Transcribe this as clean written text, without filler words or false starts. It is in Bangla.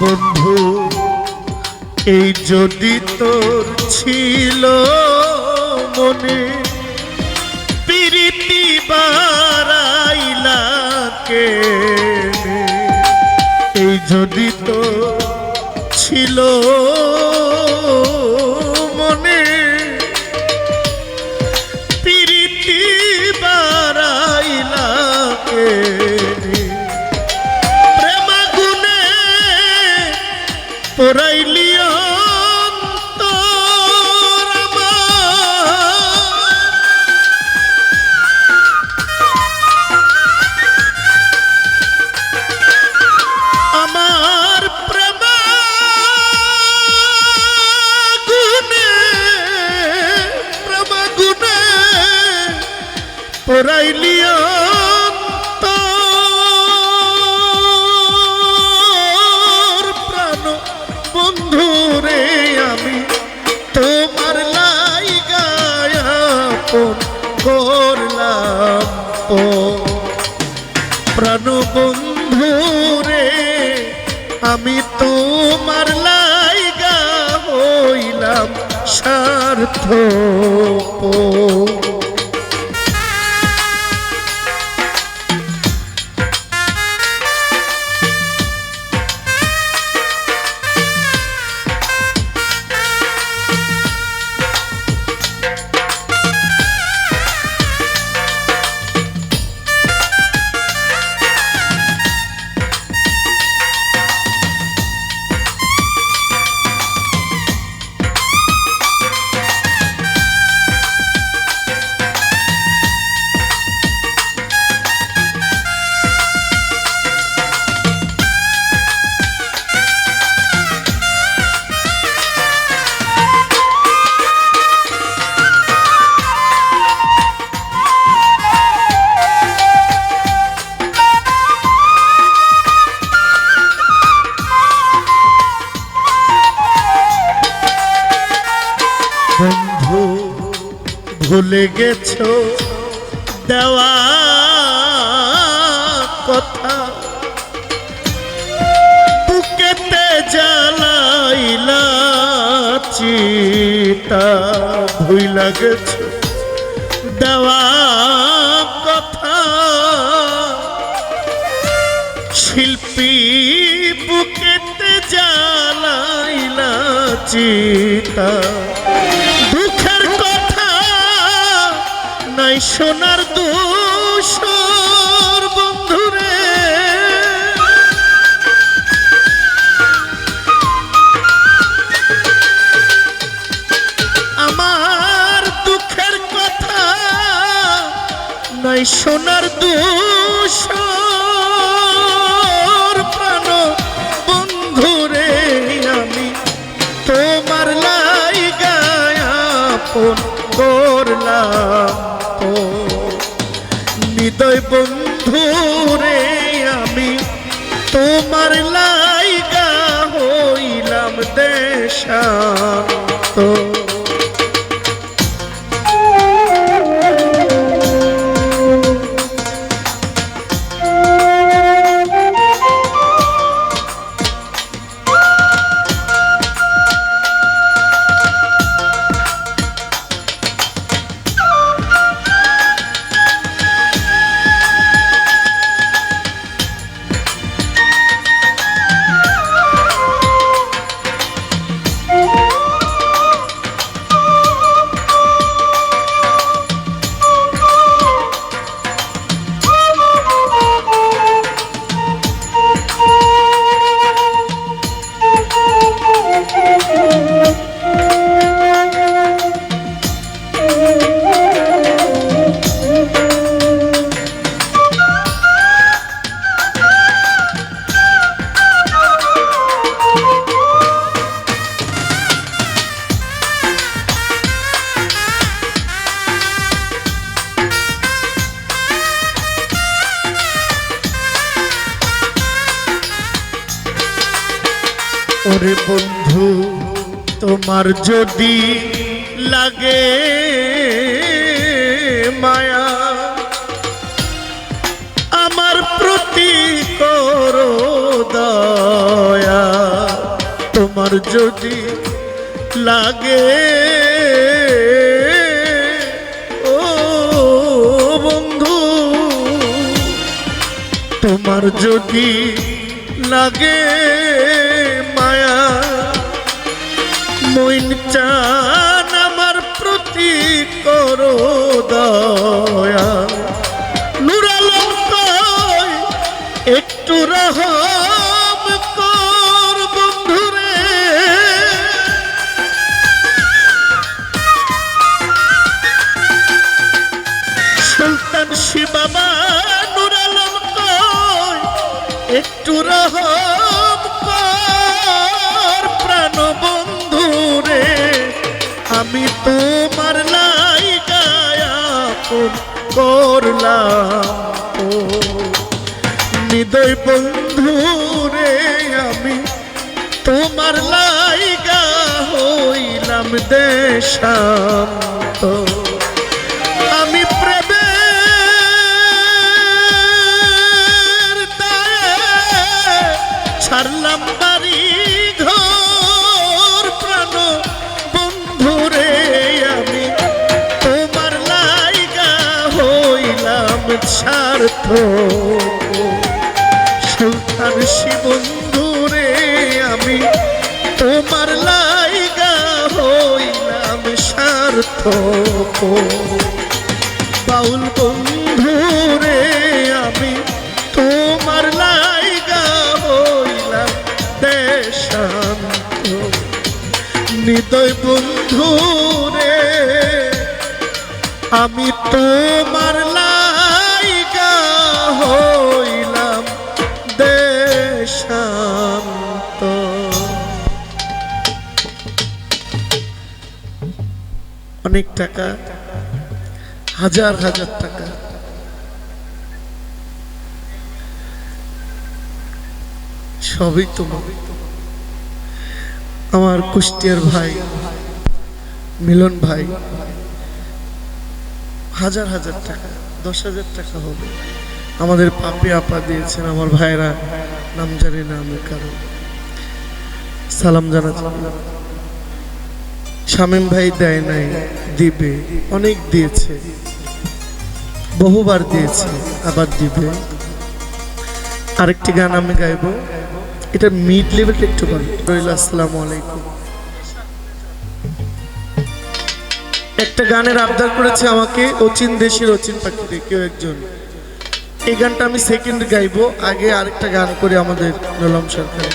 বন্ধু এই যদি তোর ছিল মনে প্রীতি বাড়াইলা কে, এই যদি তোর ছিল মনে প্রীতি বাড়াইলা কে, পোড়াইলি অন্তর আমার প্রেমাগুনে পোড়াইলি বন্ধুরে আমি তোমার লাইগা আপন করলাম প্রাণ বন্ধুরে আমি তোমার লাইগা হইলাম সার্থক। বন্ধু ভুলে গেছো দেওয়া কথা, বুকেতে জ্বালাইলা চিতা, ভুইলা গেছো দেওয়া কথা, শিল্পী বুকেতে জ্বালাইলা চিতা, দুঃখের কথা নাই শোনার দোষর বন্ধুরে, আমার দুঃখের কথা নাই শোনার দোষর প্রাণ বন্ধুরে আমি তোমার লাইগা আপন করলাম হৃদয় বন্ধুরে আমি তোমার লাইগা হইলাম দেশান্ত। ওরে বন্ধু তোমার যদি লাগে মায়া আমার প্রতি করো দয়া তোমার যদি লাগে ও বন্ধু, তোমার যদি লাগে মায়া, মইন চান আমার প্রতি করো দয়া। নূর আলম কয় একটু রহম কর বন্ধুরে, সুলতান শিবাবা নূর আলম কয় একটু রহম কর প্রাণ বন্ধুরে। আমি তোমার লাইগা আপন করলাম ও হৃদয় বন্ধুরে, আমি তোমার লাইগা হইলাম দেশান্ত। আমি প্রেমের দায়ে ছাড়লাম বাড়ি ঘর প্রাণ বন্ধুরে, আমি তোমার লাইগা হইলাম স্বার্থ। সুলতান বন্ধুরে, আমি তোমার লাইগা হইলাম স্বার্থ। বাউল বন্ধুরে, আমি তোমার লাইগা হইলাম দেশান্ত। হৃদয় বন্ধুরে, আমি তোমার লাইগা হইলাম দেশান্ত। অনেক টাকা, হাজার হাজার টাকা, সবই তোমার। আমার কুষ্টিয়ার ভাই মিলন ভাই হাজার হাজার টাকা, 10,000 টাকা হবে আমাদের পাপি আপা দিয়েছেন। আমার ভাইরা নাম জানি না আমি কারো, সালাম জানাচ্ছি। শামীম ভাই দেয় নাই, দিবে, অনেক দিয়েছে, বহুবার দিয়েছে, আবার দিবে। আরেকটি গান আমি গাইবো, এটা মিড লেভেলটা একটু বল। আসসালামু আলাইকুম। একটা গানের আবদার করেছে আমাকে অচিন দেশের অচিন পাখিতে কেউ একজন। এই গানটা আমি সেকেন্ড গাইবো, আগে আরেকটা গান করে আমাদের নোলাম সরকার।